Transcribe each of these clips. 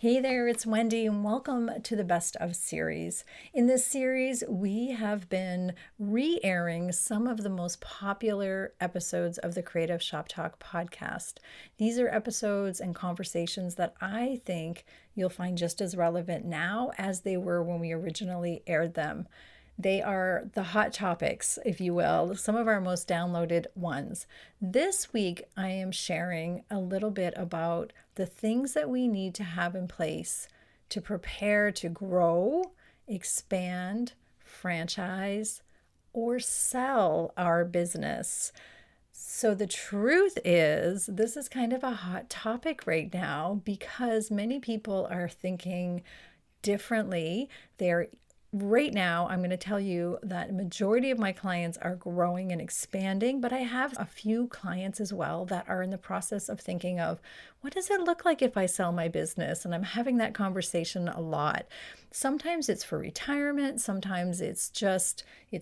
Hey there, it's Wendy, and welcome to the Best of series. In this series, we have been re airing some of the most popular episodes of the Creative Shop Talk podcast. These are episodes and conversations that I think you'll find just as relevant now as they were when we originally aired them. They are the hot topics, if you will, some of our most downloaded ones. This week, I am sharing a little bit about the things that we need to have in place to prepare to grow, expand, franchise, or sell our business. So the truth is, this is kind of a hot topic right now because many people are thinking differently. They're Right now, I'm going to tell you that a majority of my clients are growing and expanding, but I have a few clients as well that are in the process of thinking of what does it look like if I sell my business? And I'm having that conversation a lot. Sometimes it's for retirement, sometimes it's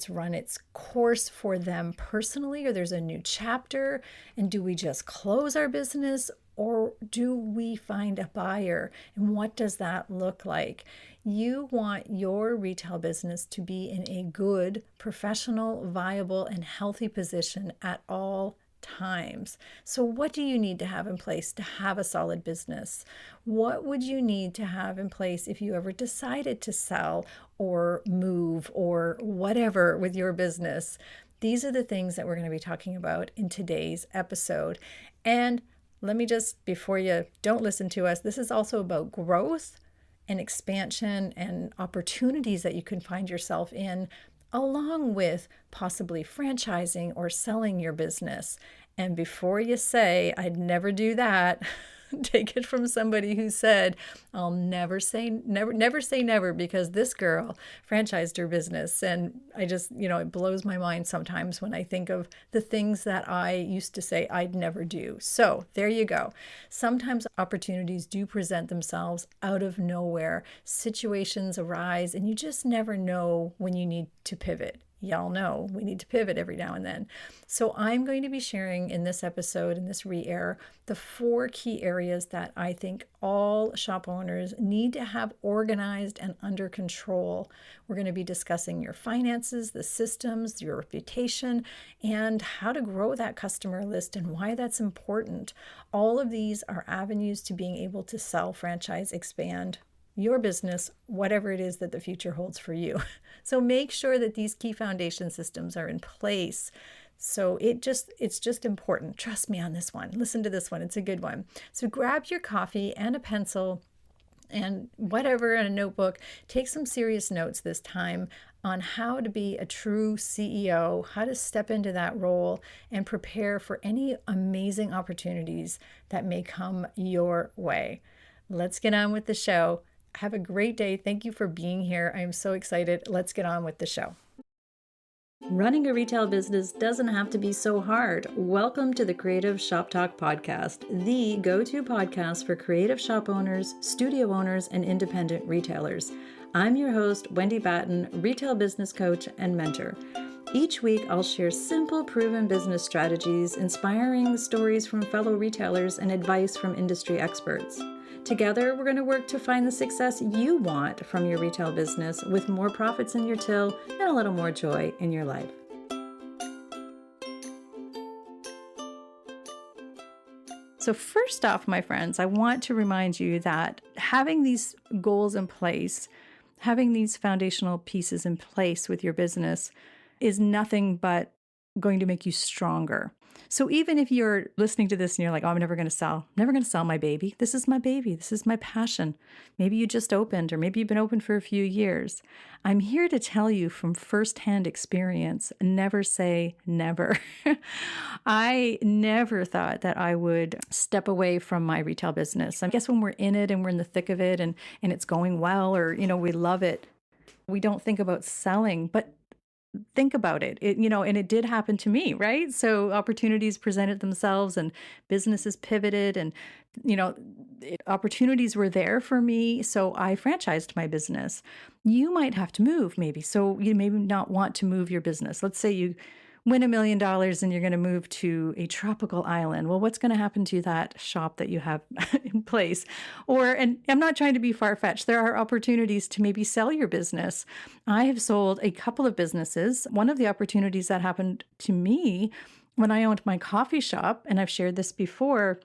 run its course for them personally, or there's a new chapter. And do we just close our business? Or do we find a buyer? And what does that look like? You want your retail business to be in a good, professional, viable, and healthy position at all times. So what do you need to have in place to have a solid business? What would you need to have in place if you ever decided to sell or move or whatever with your business? These are the things that we're going to be talking about in today's episode. And let me just, before you don't listen to us, this is also about growth and expansion and opportunities that you can find yourself in, along with possibly franchising or selling your business. And before you say, I'd never do that, take it from somebody who said, I'll never say never, because this girl franchised her business. And I just, it blows my mind sometimes when I think of the things that I used to say I'd never do. So there you go. Sometimes opportunities do present themselves out of nowhere. Situations arise and you just never know when you need to pivot. Y'all know we need to pivot every now and then. So I'm going to be sharing in this episode, in this re-air, the 4 key areas that I think all shop owners need to have organized and under control. We're going to be discussing your finances, the systems, your reputation, and how to grow that customer list and why that's important. All of these are avenues to being able to sell, franchise, expand your business, whatever it is that the future holds for you. So make sure that these key foundation systems are in place. So it's just important. Trust me on this one. Listen to this one. It's a good one. So grab your coffee and a pencil and whatever, and a notebook. Take some serious notes this time on how to be a true CEO, how to step into that role and prepare for any amazing opportunities that may come your way. Let's get on with the show. Have a great day. Thank you for being here. I am so excited. Let's get on with the show. Running a retail business doesn't have to be so hard. Welcome to the Creative Shop Talk podcast, the go-to podcast for creative shop owners, studio owners, and independent retailers. I'm your host, Wendy Batten, retail business coach and mentor. Each week, I'll share simple, proven business strategies, inspiring stories from fellow retailers, and advice from industry experts. Together, we're going to work to find the success you want from your retail business with more profits in your till and a little more joy in your life. So first off, my friends, I want to remind you that having these goals in place, having these foundational pieces in place with your business is nothing but going to make you stronger. So even if you're listening to this and you're like, oh, I'm never going to sell my baby. This is my baby. This is my passion. Maybe you just opened, or maybe you've been open for a few years. I'm here to tell you from firsthand experience, never say never. I never thought that I would step away from my retail business. I guess when we're in it and we're in the thick of it and it's going well, or, we love it, we don't think about selling, but think about it. And it did happen to me, right? So opportunities presented themselves and businesses pivoted and, opportunities were there for me. So I franchised my business. You might have to move maybe. So you maybe not want to move your business. Let's say you win $1 million and you're going to move to a tropical island. Well, what's going to happen to that shop that you have in place? And I'm not trying to be far-fetched. There are opportunities to maybe sell your business. I have sold a couple of businesses. One of the opportunities that happened to me when I owned my coffee shop, and I've shared this before,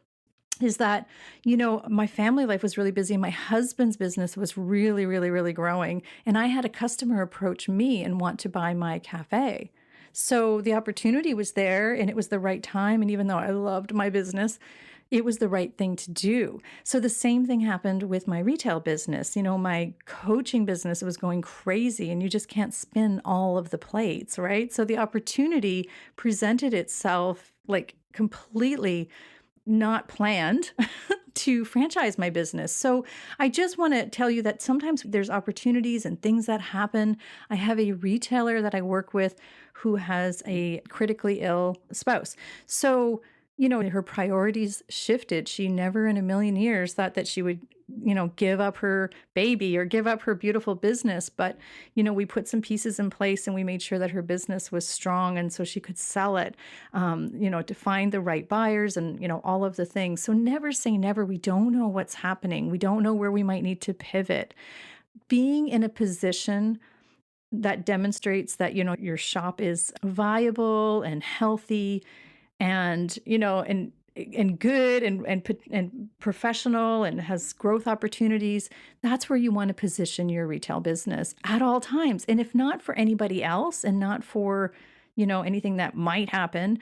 is that, my family life was really busy. My husband's business was really, really, really growing. And I had a customer approach me and want to buy my cafe. So the opportunity was there and it was the right time. And even though I loved my business, it was the right thing to do. So the same thing happened with my retail business. My coaching business was going crazy and you just can't spin all of the plates, right? So the opportunity presented itself like completely not planned to franchise my business. So I just want to tell you that sometimes there's opportunities and things that happen. I have a retailer that I work with who has a critically ill spouse. So, her priorities shifted. She never in a million years thought that she would, give up her baby or give up her beautiful business. But, we put some pieces in place and we made sure that her business was strong and so she could sell it, to find the right buyers and, all of the things. So never say never. We don't know what's happening. We don't know where we might need to pivot. Being in a position that demonstrates that, your shop is viable and healthy and, and good and professional and has growth opportunities, that's where you want to position your retail business at all times. And if not for anybody else and not for, anything that might happen,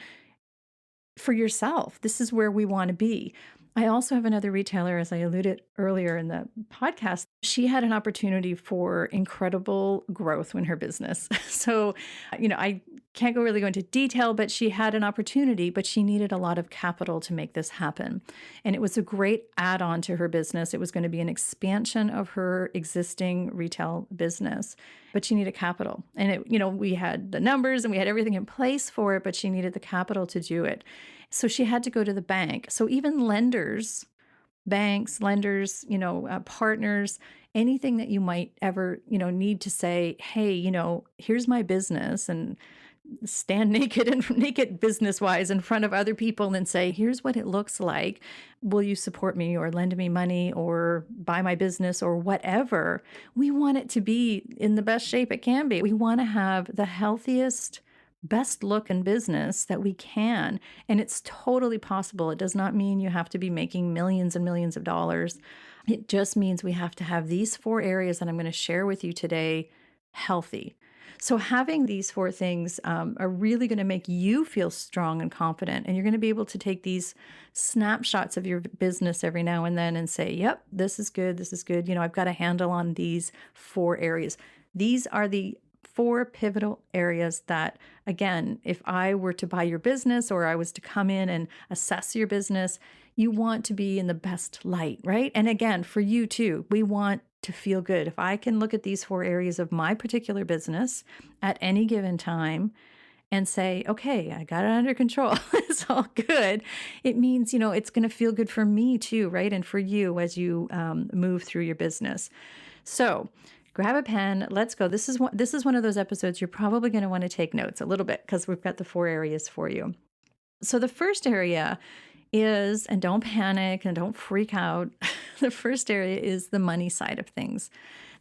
for yourself, this is where we want to be. I also have another retailer, as I alluded earlier in the podcast. She had an opportunity for incredible growth in her business. So, I can't really go into detail, but she had an opportunity, but she needed a lot of capital to make this happen. And it was a great add-on to her business. It was going to be an expansion of her existing retail business, but she needed capital. And we had the numbers and we had everything in place for it, but she needed the capital to do it. So she had to go to the bank. So even lenders, banks, lenders, partners, anything that you might ever, need to say, hey, here's my business, and stand naked business wise in front of other people and say, here's what it looks like. Will you support me or lend me money or buy my business or whatever? We want it to be in the best shape it can be. We want to have the healthiest, best look in business that we can. And it's totally possible. It does not mean you have to be making millions and millions of dollars. It just means we have to have these 4 areas that I'm going to share with you today healthy. So having these 4 things are really going to make you feel strong and confident. And you're going to be able to take these snapshots of your business every now and then and say, yep, this is good. This is good. I've got a handle on these 4 areas. These are the 4 pivotal areas that, again, if I were to buy your business or I was to come in and assess your business, you want to be in the best light, right? And again, for you too, we want to feel good. If I can look at these 4 areas of my particular business at any given time and say, okay, I got it under control, it's all good, it means, it's going to feel good for me too, right? And for you as you move through your business. So grab a pen. Let's go. This is one of those episodes you're probably going to want to take notes a little bit because we've got the 4 areas for you. So the first area is, and don't panic and don't freak out, the first area is the money side of things,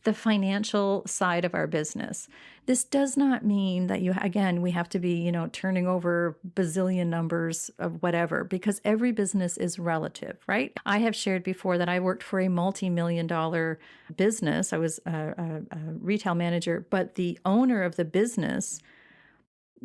the financial side of our business. This does not mean that we have to be, turning over bazillion numbers of whatever, because every business is relative, right? I have shared before that I worked for a multi-million-dollar business. I was a retail manager, but the owner of the business,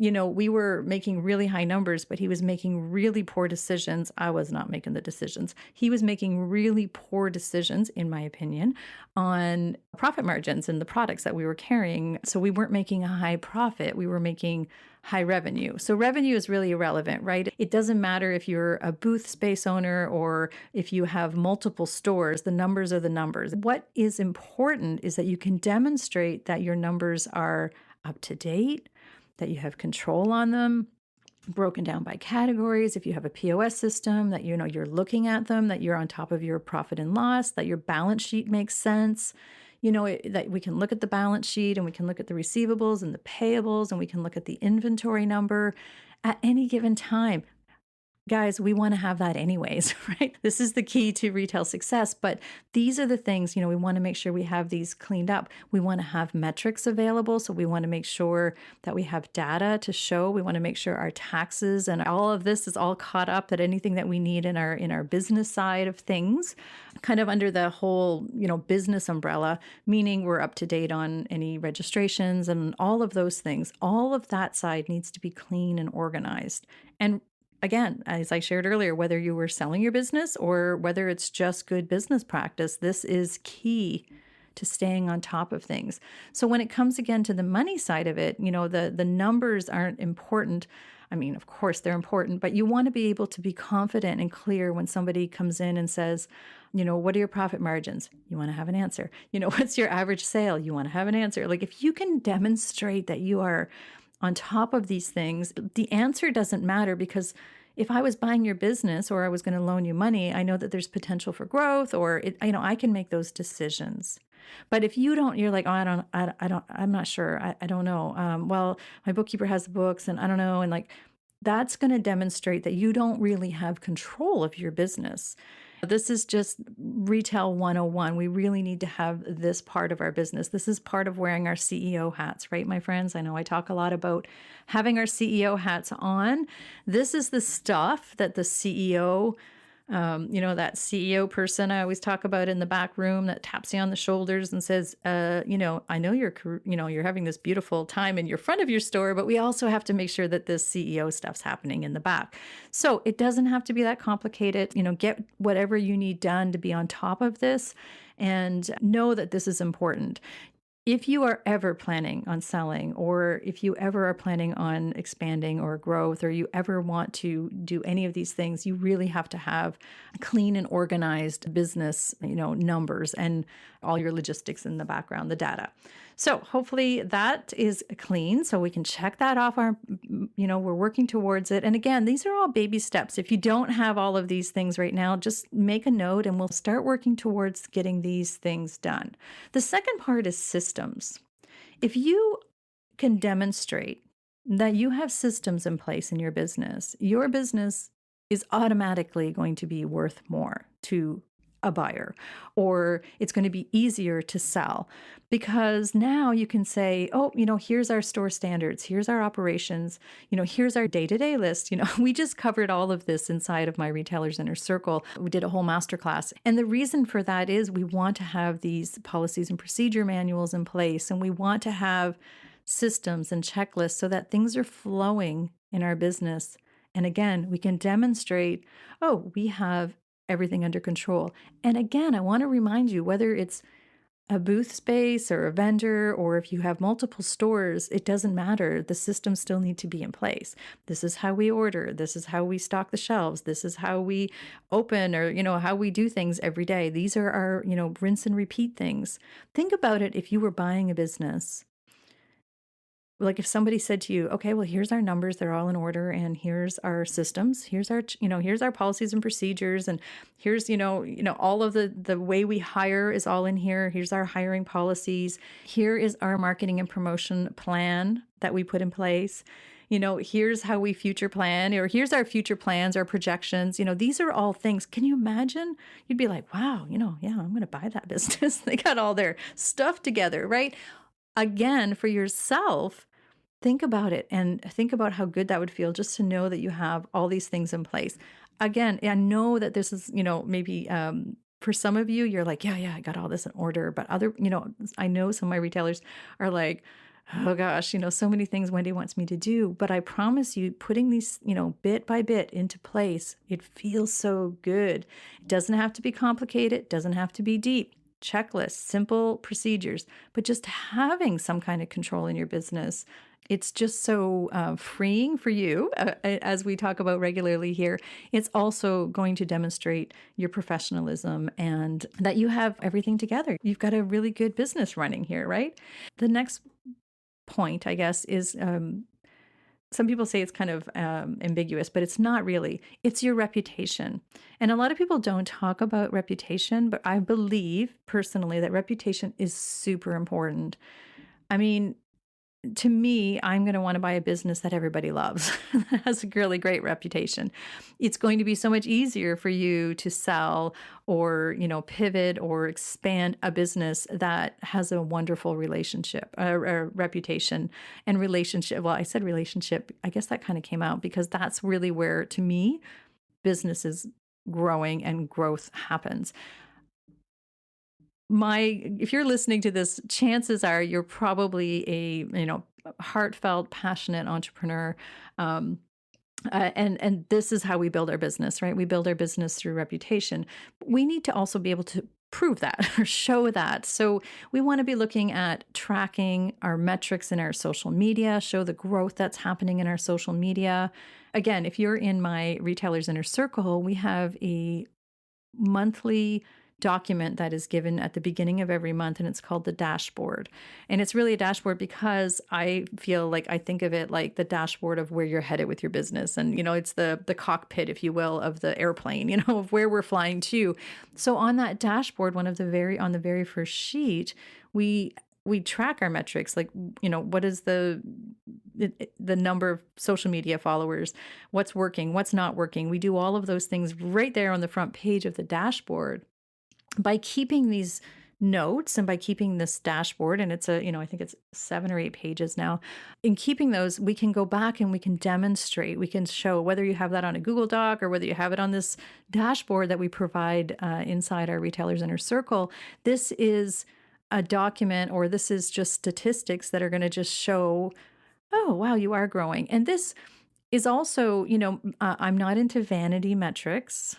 we were making really high numbers, but he was making really poor decisions. I was not making the decisions. He was making really poor decisions, in my opinion, on profit margins and the products that we were carrying. So we weren't making a high profit. We were making high revenue. So revenue is really irrelevant, right? It doesn't matter if you're a booth space owner or if you have multiple stores, the numbers are the numbers. What is important is that you can demonstrate that your numbers are up to date, that you have control on them, broken down by categories. If you have a POS system, that you're looking at them, that you're on top of your profit and loss, that your balance sheet makes sense. that we can look at the balance sheet and we can look at the receivables and the payables and we can look at the inventory number at any given time. Guys, we want to have that anyways, right? This is the key to retail success. But these are the things, we want to make sure we have these cleaned up. We want to have metrics available. So we want to make sure that we have data to show. We want to make sure our taxes and all of this is all caught up, that anything that we need in our business side of things, kind of under the whole, business umbrella, meaning we're up to date on any registrations and all of those things. All of that side needs to be clean and organized. And again, as I shared earlier, whether you were selling your business or whether it's just good business practice, this is key to staying on top of things. So when it comes again to the money side of it, the numbers aren't important. I mean, of course they're important, but you want to be able to be confident and clear when somebody comes in and says, what are your profit margins? You want to have an answer. What's your average sale? You want to have an answer. Like if you can demonstrate that you are on top of these things, the answer doesn't matter, because if I was buying your business or I was going to loan you money, I know that there's potential for growth, or I can make those decisions. But if you don't, you're like, oh, I'm not sure. I don't know. Well, my bookkeeper has the books and I don't know. And like, that's going to demonstrate that you don't really have control of your business. This is just retail 101. We really need to have this part of our business. This is part of wearing our CEO hats, right, my friends? I know I talk a lot about having our CEO hats on. This is the stuff that the CEO, that CEO person I always talk about in the back room that taps you on the shoulders and says, I know you're having this beautiful time in your front of your store, but we also have to make sure that this CEO stuff's happening in the back. So it doesn't have to be that complicated. Get whatever you need done to be on top of this, and know that this is important. If you are ever planning on selling, or if you ever are planning on expanding or growth, or you ever want to do any of these things, you really have to have clean and organized business, numbers and all your logistics in the background, the data. So hopefully that is clean. So we can check that off we're working towards it. And again, these are all baby steps. If you don't have all of these things right now, just make a note and we'll start working towards getting these things done. The second part is systems. If you can demonstrate that you have systems in place in your business is automatically going to be worth more to a buyer, or it's going to be easier to sell, because now you can say, oh, here's our store standards, here's our operations, here's our day-to-day list. We just covered all of this inside of my Retailers Inner Circle. We did a whole masterclass. And the reason for that is we want to have these policies and procedure manuals in place, and we want to have systems and checklists so that things are flowing in our business. And again, we can demonstrate, oh, we have everything under control. And again, I want to remind you, whether it's a booth space or a vendor, or if you have multiple stores, it doesn't matter. The systems still need to be in place. This is how we order. This is how we stock the shelves. This is how we open, or, how we do things every day. These are our, rinse and repeat things. Think about it. If you were buying a business, like if somebody said to you, okay, well, here's our numbers, they're all in order, and here's our systems, here's our policies and procedures, and here's, all of the way we hire is all in here. Here's our hiring policies. Here is our marketing and promotion plan that we put in place. Here's how we future plan, or here's our future plans, our projections. These are all things. Can you imagine? You'd be like, wow, yeah, I'm going to buy that business. They got all their stuff together, right? Again, for yourself, think about it and think about how good that would feel just to know that you have all these things in place. Again, I know that this is, maybe for some of you, you're like, yeah, I got all this in order. But I know some of my retailers are like, oh gosh, so many things Wendy wants me to do. But I promise you, putting these, bit by bit into place, it feels so good. It doesn't have to be complicated. It doesn't have to be deep. Checklists, simple procedures, but just having some kind of control in your business. It's just so freeing for you, as we talk about regularly here. It's also going to demonstrate your professionalism and that you have everything together. You've got a really good business running here, right? The next point, I guess, is some people say it's kind of ambiguous, but it's not really. It's your reputation. And a lot of people don't talk about reputation, but I believe personally that reputation is super important. I mean, to me, I'm going to want to buy a business that everybody loves, that has a really great reputation. It's going to be so much easier for you to sell or, pivot or expand a business that has a wonderful relationship, reputation and relationship. Well, I said relationship. I guess that kind of came out because that's really where, to me, business is growing and growth happens. If you're listening to this, chances are you're probably a heartfelt, passionate entrepreneur. And this is how we build our business, right? We build our business through reputation. We need to also be able to prove that or show that. So we want to be looking at tracking our metrics in our social media, show the growth that's happening in our social media. Again, if you're in my Retailers Inner Circle, we have a monthly document that is given at the beginning of every month, and it's called the dashboard. And it's really a dashboard because I feel like I think of it like the dashboard of where you're headed with your business. And, it's the cockpit, if you will, of the airplane, of where we're flying to. So on that dashboard, on the very first sheet, we track our metrics, like, what is the number of social media followers, what's working, what's not working. We do all of those things right there on the front page of the dashboard. By keeping these notes and by keeping this dashboard, and it's I think it's 7 or 8 pages now, in keeping those, we can go back and we can demonstrate, we can show whether you have that on a Google Doc or whether you have it on this dashboard that we provide inside our Retailers Inner Circle. This is a document, or this is just statistics that are going to just show, oh, wow, you are growing. And this is also, I'm not into vanity metrics.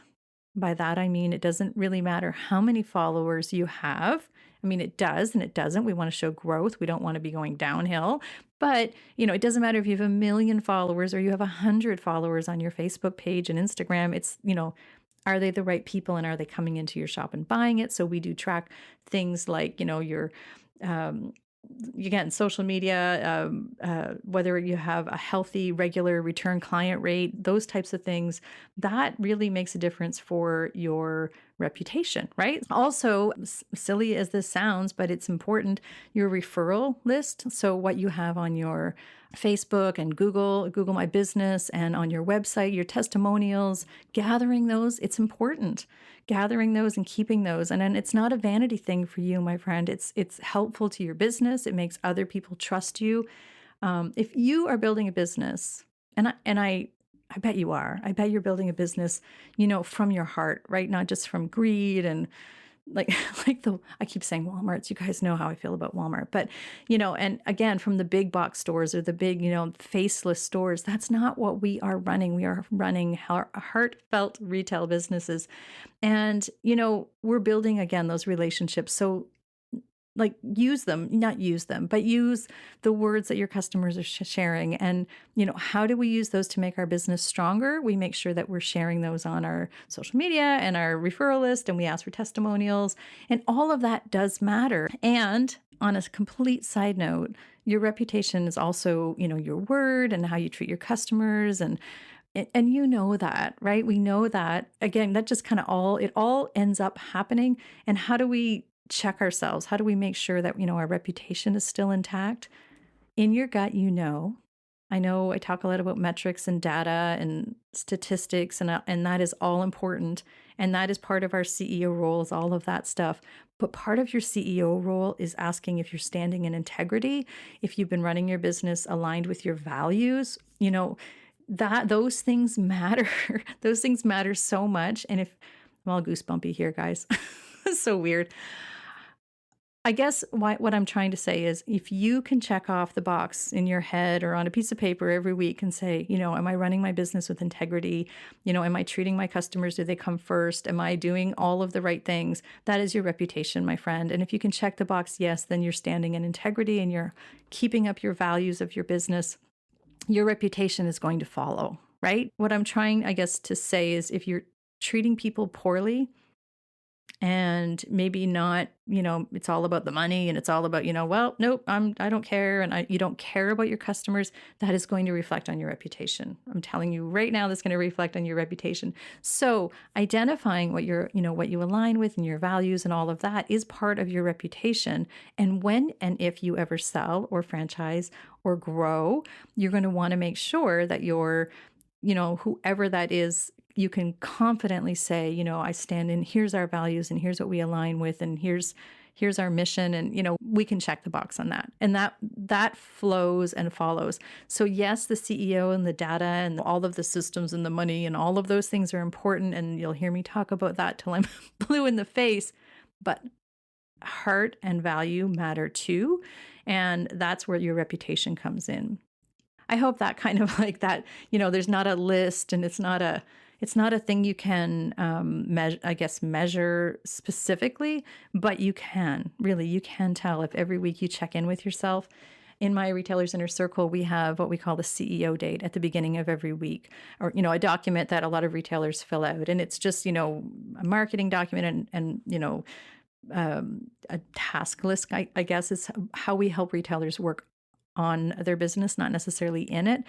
By that, I mean, it doesn't really matter how many followers you have. I mean, it does and it doesn't. We want to show growth. We don't want to be going downhill. But, it doesn't matter if you have 1 million followers or you have 100 followers on your Facebook page and Instagram. It's, are they the right people and are they coming into your shop and buying it? So we do track things like, your again, social media, whether you have a healthy, regular return client rate, those types of things, that really makes a difference for your reputation, right? Also, silly as this sounds, but it's important, your referral list. So what you have on your Facebook and Google My Business, and on your website, your testimonials, gathering those, it's important. Gathering those and keeping those. And then it's not a vanity thing for you, my friend. It's helpful to your business. It makes other people trust you. If you are building a business, and I bet you are. I bet you're building a business, from your heart, right? Not just from greed and I keep saying Walmarts. You guys know how I feel about Walmart, but and again, from the big box stores or the big, faceless stores, that's not what we are running. We are running heartfelt retail businesses, and we're building again those relationships. So use the words that your customers are sharing. And, how do we use those to make our business stronger? We make sure that we're sharing those on our social media and our referral list, and we ask for testimonials, and all of that does matter. And on a complete side note, your reputation is also, your word and how you treat your customers, and that, right? We know that, again, that just kind of it all ends up happening. And how do we check ourselves? How do we make sure that, our reputation is still intact? In your gut, I know I talk a lot about metrics and data and statistics, and that is all important. And that is part of our CEO role, is all of that stuff. But part of your CEO role is asking if you're standing in integrity, if you've been running your business aligned with your values, that those things matter. Those things matter so much. And I'm all goosebumpy here, guys. It's so weird. I guess what I'm trying to say is, if you can check off the box in your head or on a piece of paper every week and say, am I running my business with integrity? Am I treating my customers? Do they come first? Am I doing all of the right things? That is your reputation, my friend. And if you can check the box, yes, then you're standing in integrity and you're keeping up your values of your business. Your reputation is going to follow, right? What I'm trying, I guess, to say is, if you're treating people poorly, and maybe not, it's all about the money and it's all about, well, nope, I don't care. And you don't care about your customers. That is going to reflect on your reputation. I'm telling you right now, that's going to reflect on your reputation. So identifying what what you align with and your values and all of that is part of your reputation. And when and if you ever sell or franchise or grow, you're going to want to make sure that whoever that is, you can confidently say, I stand in, here's our values and here's what we align with and here's our mission, and we can check the box on that. And that flows and follows. So yes, the CEO and the data and all of the systems and the money and all of those things are important, and you'll hear me talk about that till I'm blue in the face, but heart and value matter too, and that's where your reputation comes in. I hope that kind of like that, there's not a list, and it's not a thing you can measure specifically, but you can tell if every week you check in with yourself. In my Retailers Inner Circle, we have what we call the CEO date at the beginning of every week, or, a document that a lot of retailers fill out. And it's just, a marketing document and a task list, I guess, is how we help retailers work on their business, not necessarily in it,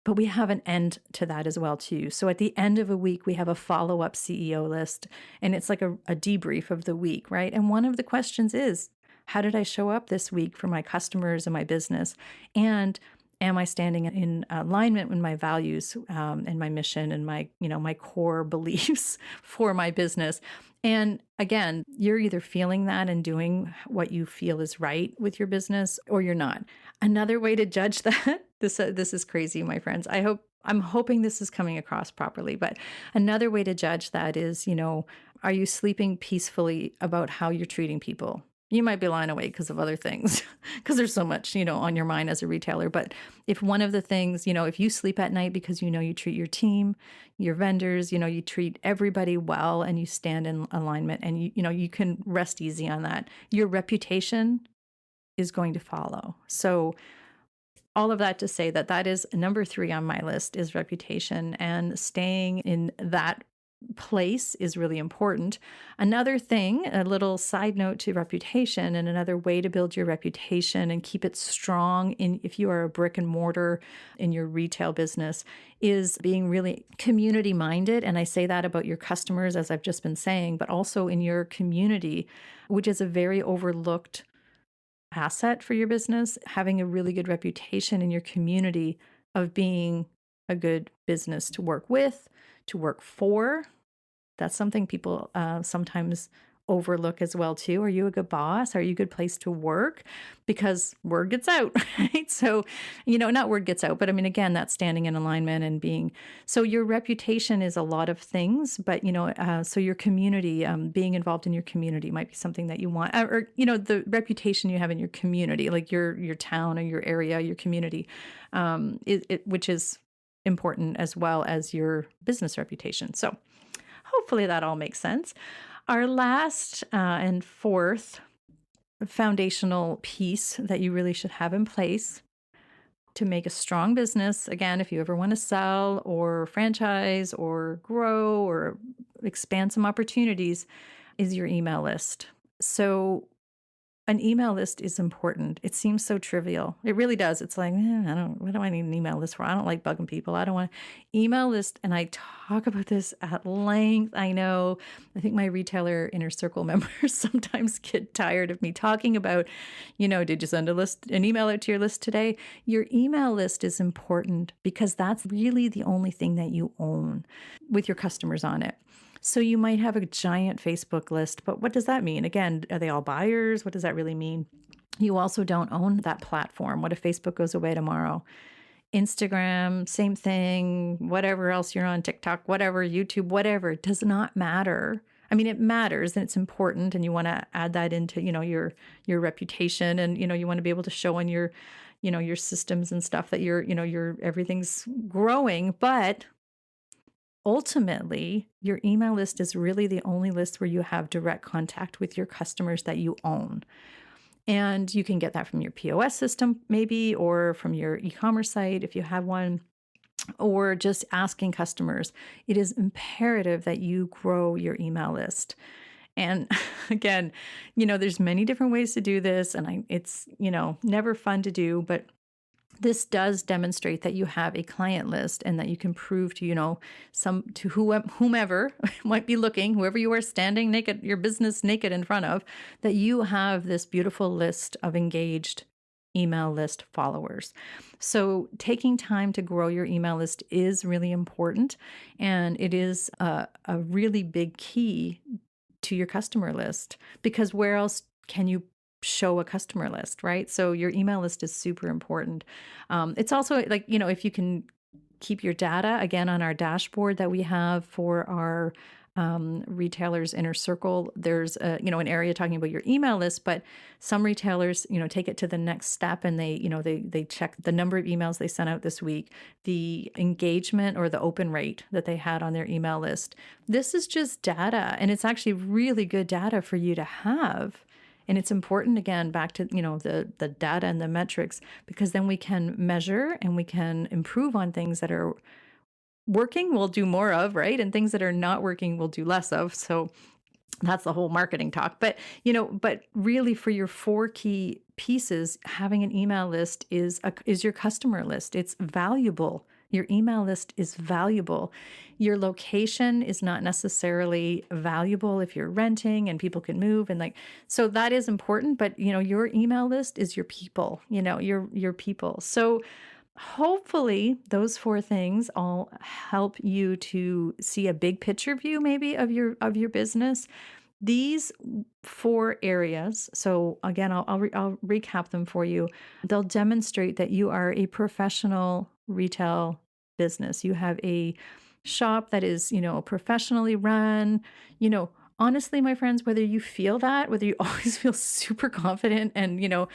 but we have an end to that as well too. So at the end of a week, we have a follow-up CEO list, and it's like a debrief of the week, right? And one of the questions is, how did I show up this week for my customers and my business? And am I standing in alignment with my values and my mission and my core beliefs for my business? And again, you're either feeling that and doing what you feel is right with your business, or you're not. Another way to judge that, this is crazy, my friends. I'm hoping this is coming across properly, but another way to judge that is, are you sleeping peacefully about how you're treating people? You might be lying awake because of other things, because there's so much, on your mind as a retailer. But if one of the things, if you sleep at night because you treat your team, your vendors, you treat everybody well, and you stand in alignment, and you can rest easy on that, your reputation is going to follow. So all of that to say that is number 3 on my list, is reputation, and staying in that place is really important. Another thing, a little side note to reputation, and another way to build your reputation and keep it strong if you are a brick and mortar in your retail business, is being really community minded. And I say that about your customers, as I've just been saying, but also in your community, which is a very overlooked asset for your business. Having a really good reputation in your community of being a good business to work with, to work for. That's something people sometimes overlook as well too. Are you a good boss? Are you a good place to work? Because word gets out, right? So, not word gets out, but I mean, again, that's standing in alignment and being, so your reputation is a lot of things, but, so your community, being involved in your community might be something that you want, or, the reputation you have in your community, like your town or your area, your community, which is important as well as your business reputation. So hopefully that all makes sense. Our last and fourth foundational piece that you really should have in place to make a strong business, again, if you ever want to sell or franchise or grow or expand some opportunities, is your email list. So an email list is important. It seems so trivial. It really does. It's like, what do I need an email list for? I don't like bugging people. I don't want email list. And I talk about this at length. I know, I think my Retailer Inner Circle members sometimes get tired of me talking about, did you send an email out to your list today? Your email list is important because that's really the only thing that you own with your customers on it. So you might have a giant Facebook list, but what does that mean? Again, are they all buyers? What does that really mean? You also don't own that platform. What if Facebook goes away tomorrow? Instagram, same thing, whatever else you're on, TikTok, whatever, YouTube, whatever, it does not matter. I mean, it matters and it's important, and you want to add that into, your reputation, and, you want to be able to show on your, your systems and stuff that your everything's growing, but ultimately, your email list is really the only list where you have direct contact with your customers that you own. And you can get that from your POS system, maybe, or from your e-commerce site if you have one, or just asking customers. It is imperative that you grow your email list. And again, there's many different ways to do this, and it's, never fun to do, but this does demonstrate that you have a client list and that you can prove to, whomever might be looking, whoever you are standing naked, your business naked in front of, that you have this beautiful list of engaged email list followers. So taking time to grow your email list is really important. And it is a really big key to your customer list, because where else can you show a customer list, right? So your email list is super important. It's also like, if you can keep your data, again, on our dashboard that we have for our retailers inner circle, there's an area talking about your email list, but some retailers, take it to the next step, and they check the number of emails they sent out this week, the engagement or the open rate that they had on their email list. This is just data, and it's actually really good data for you to have. And it's important, again, back to, the data and the metrics, because then we can measure and we can improve on things that are working, we'll do more of, right? And things that are not working, we'll do less of. So that's the whole marketing talk. But, but really for your 4 key pieces, having an email list is your customer list. It's valuable. Your email list is valuable. Your location is not necessarily valuable if you're renting and people can move, and so that is important, but your email list is your people, your people. So hopefully those 4 things all help you to see a big picture view maybe of your business. These 4 areas, so again, I'll recap them for you. They'll demonstrate that you are a professional retail business. You have a shop that is, professionally run. Honestly, my friends, whether you feel that, whether you always feel super confident and,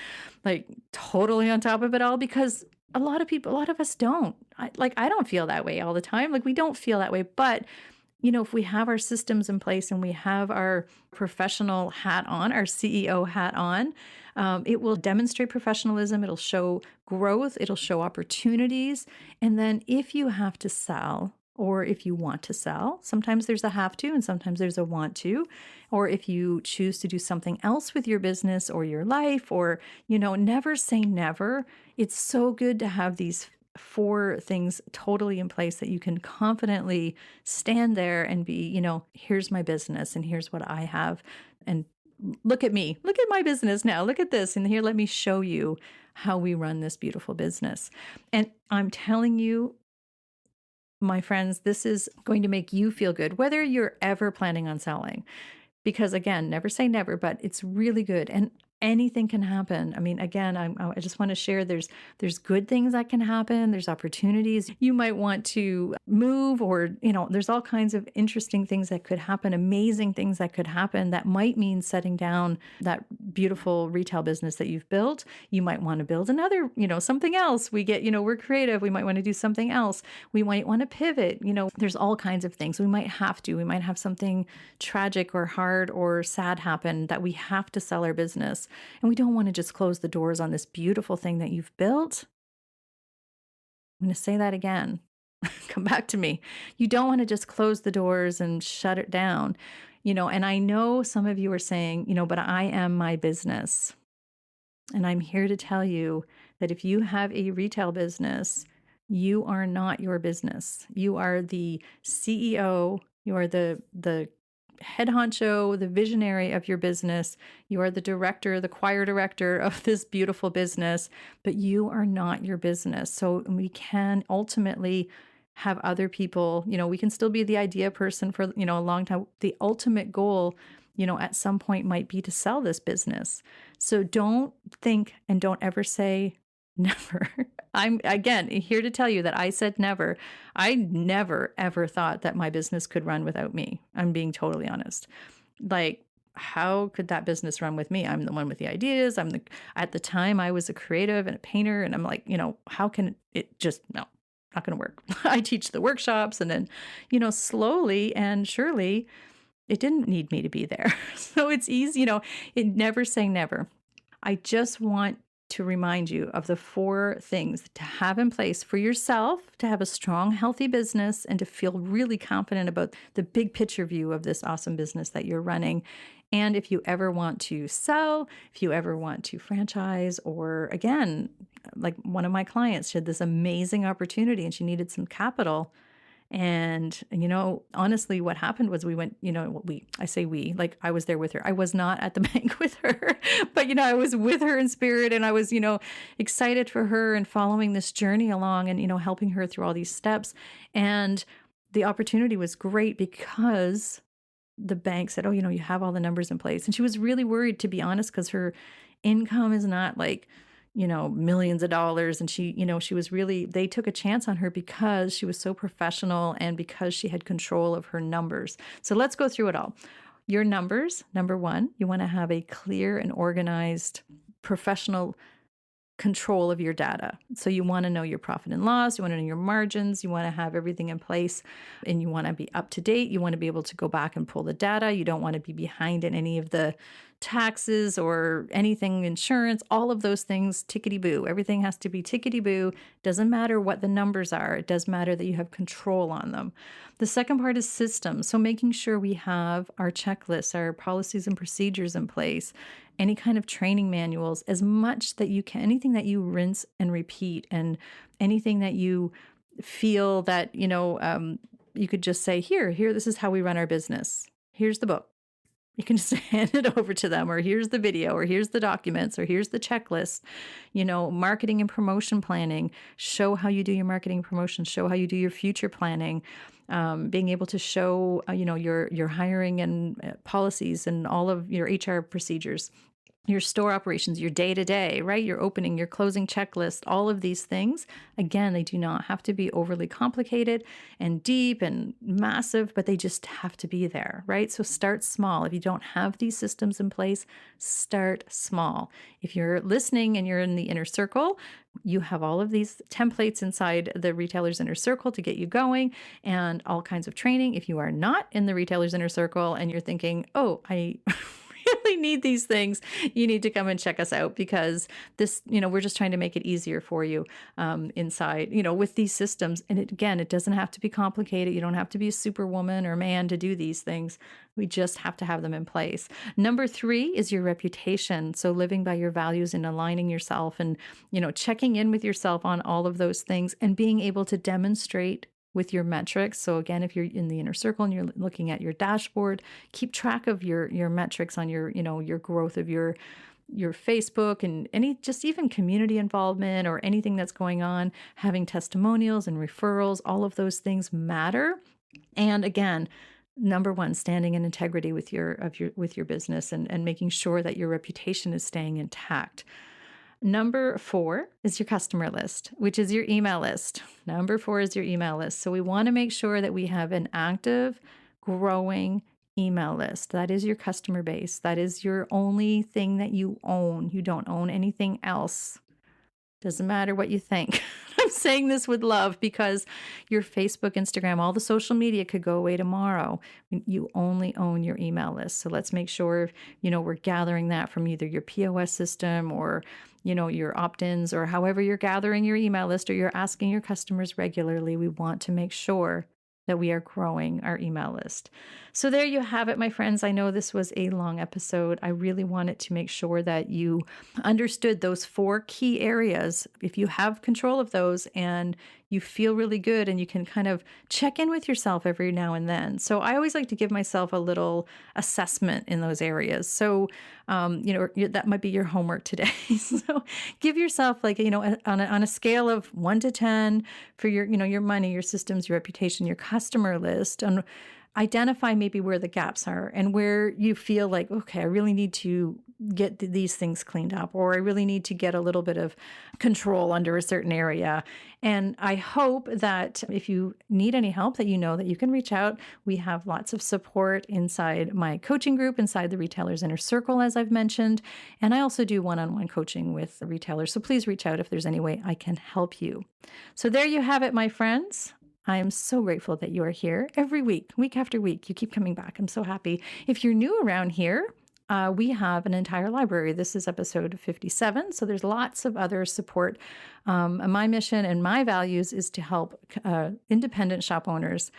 totally on top of it all, because a lot of us don't. I don't feel that way all the time. We don't feel that way, but if we have our systems in place and we have our professional hat on, our CEO hat on, it will demonstrate professionalism. It'll show growth. It'll show opportunities. And then if you have to sell, or if you want to sell, sometimes there's a have to and sometimes there's a want to, or if you choose to do something else with your business or your life, or, never say never. It's so good to have these 4 things totally in place that you can confidently stand there and be, here's my business and here's what I have. And look at me, look at my business now, look at this. And here, let me show you how we run this beautiful business. And I'm telling you, my friends, this is going to make you feel good, whether you're ever planning on selling. Because again, never say never, but it's really good. And anything can happen. I mean, again, I just want to share there's good things that can happen. There's opportunities. You might want to move, or, there's all kinds of interesting things that could happen, amazing things that could happen that might mean setting down that beautiful retail business that you've built. You might want to build another, something else. We're creative. We might want to do something else. We might want to pivot. There's all kinds of things. We might have something tragic or hard or sad happen that we have to sell our business. And we don't want to just close the doors on this beautiful thing that you've built. I'm going to say that again. Come back to me. You don't want to just close the doors and shut it down. And I know some of you are saying, but I am my business. And I'm here to tell you that if you have a retail business, you are not your business. You are the CEO. You are the head honcho, the visionary of your business. You are the director, the choir director of this beautiful business, but you are not your business. So we can ultimately have other people, we can still be the idea person for, a long time. The ultimate goal, at some point might be to sell this business. So don't think and don't ever say never. I'm, again, here to tell you that I said never. I never, ever thought that my business could run without me. I'm being totally honest. How could that business run with me? I'm the one with the ideas. At the time I was a creative and a painter, and I'm like, how can it just, no, not going to work. I teach the workshops, and then, slowly and surely it didn't need me to be there. So it's easy, it never say never. I just want to remind you of the 4 things to have in place for yourself to have a strong, healthy business and to feel really confident about the big picture view of this awesome business that you're running. And if you ever want to sell, if you ever want to franchise, or again, like one of my clients, she had this amazing opportunity and she needed some capital. And, honestly, what happened was we went, I say we, like I was there with her. I was not at the bank with her, but, I was with her in spirit and I was, excited for her and following this journey along and, helping her through all these steps. And the opportunity was great because the bank said, oh, you have all the numbers in place. And she was really worried, to be honest, because her income is not like, millions of dollars. And she was really, they took a chance on her because she was so professional and because she had control of her numbers. So let's go through it all. Your numbers, number 1, you want to have a clear and organized professional control of your data. So you want to know your profit and loss, you want to know your margins, you want to have everything in place, and you want to be up to date. You want to be able to go back and pull the data. You don't want to be behind in any of the taxes or anything, insurance, all of those things, tickety-boo. Everything has to be tickety-boo. Doesn't matter what the numbers are. It does matter that you have control on them. The second part is systems. So making sure we have our checklists, our policies and procedures in place, any kind of training manuals, as much that you can, anything that you rinse and repeat, and anything that you feel that, you could just say, here, this is how we run our business. Here's the book. You can just hand it over to them, or here's the video, or here's the documents, or here's the checklist. Marketing and promotion planning, show how you do your marketing and promotion, show how you do your future planning, being able to show, your hiring and policies and all of your HR procedures, your store operations, your day-to-day, right? Your opening, your closing checklist, all of these things. Again, they do not have to be overly complicated and deep and massive, but they just have to be there, right? So start small. If you don't have these systems in place, start small. If you're listening and you're in the inner circle, you have all of these templates inside the Retailer's Inner Circle to get you going and all kinds of training. If you are not in the Retailer's Inner Circle and you're thinking, oh, I really need these things, you need to come and check us out, because this, we're just trying to make it easier for you inside, with these systems. And it doesn't have to be complicated. You don't have to be a superwoman or man to do these things. We just have to have them in place. Number 3 is your reputation. So living by your values and aligning yourself and, checking in with yourself on all of those things and being able to demonstrate with your metrics. So again, if you're in the inner circle and you're looking at your dashboard, keep track of your metrics on your, your growth of your Facebook and even community involvement or anything that's going on. Having testimonials and referrals, all of those things matter. And again, number 1, standing in integrity with your business and making sure that your reputation is staying intact. Number 4 is your customer list, which is your email list. Number 4 is your email list. So we want to make sure that we have an active, growing email list. That is your customer base. That is your only thing that you own. You don't own anything else. Doesn't matter what you think. I'm saying this with love, because your Facebook, Instagram, all the social media could go away tomorrow. You only own your email list. So let's make sure, we're gathering that from either your POS system or, your opt-ins, or however you're gathering your email list, or you're asking your customers regularly. We want to make sure that we are growing our email list. So there you have it, my friends. I know this was a long episode. I really wanted to make sure that you understood those 4 key areas. If you have control of those and you feel really good, and you can kind of check in with yourself every now and then. So I always like to give myself a little assessment in those areas. So, that might be your homework today. So give yourself on a scale of 1 to 10 for your money, your systems, your reputation, your customer list, and identify maybe where the gaps are and where you feel like, okay, I really need to get these things cleaned up, or I really need to get a little bit of control under a certain area. And I hope that if you need any help, that that you can reach out. We have lots of support inside my coaching group, inside the Retailer's Inner Circle, as I've mentioned. And I also do one-on-one coaching with retailers. So please reach out if there's any way I can help you. So there you have it, my friends. I am so grateful that you are here every week after week. You keep coming back. I'm so happy. If you're new around here, we have an entire library. This is episode 57, so there's lots of other support. My mission and my values is to help independent shop owners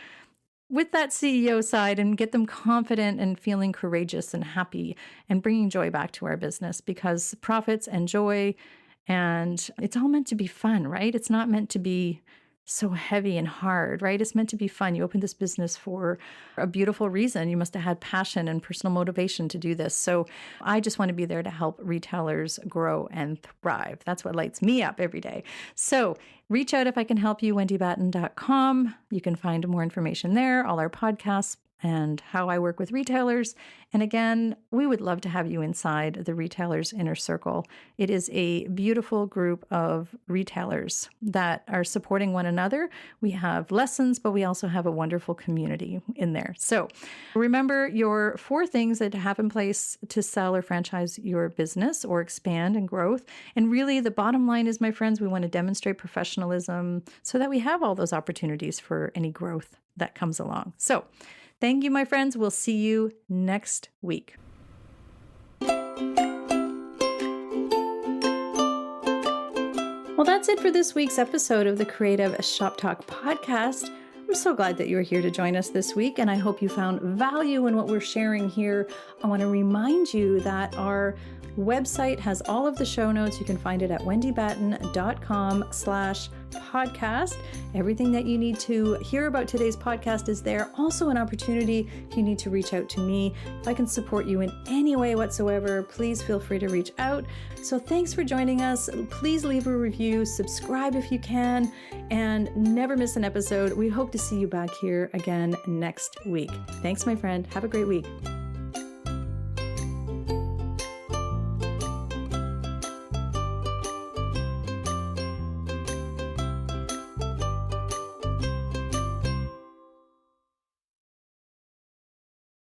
with that CEO side and get them confident and feeling courageous and happy and bringing joy back to our business, because profits and joy, and it's all meant to be fun, right? It's not meant to be so heavy and hard, right? It's meant to be fun. You opened this business for a beautiful reason. You must have had passion and personal motivation to do this. So I just want to be there to help retailers grow and thrive. That's what lights me up every day. So reach out if I can help you, wendybatten.com. You can find more information there, all our podcasts, and how I work with retailers. And again, we would love to have you inside the Retailers Inner Circle. It is a beautiful group of retailers that are supporting one another. We have lessons, but we also have a wonderful community in there. So remember your 4 things that to have in place to sell or franchise your business or expand and growth. And really the bottom line is, my friends, we want to demonstrate professionalism so that we have all those opportunities for any growth that comes along. So thank you, my friends. We'll see you next week. Well, that's it for this week's episode of the Creative Shop Talk podcast. I'm so glad that you were here to join us this week, and I hope you found value in what we're sharing here. I want to remind you that our website has all of the show notes. You can find it at wendybatten.com/podcast. Everything that you need to hear about today's podcast is there. Also an opportunity if you need to reach out to me. If I can support you in any way whatsoever, please feel free to reach out. So thanks for joining us. Please leave a review, subscribe if you can, and never miss an episode. We hope to see you back here again next week. Thanks, my friend. Have a great week.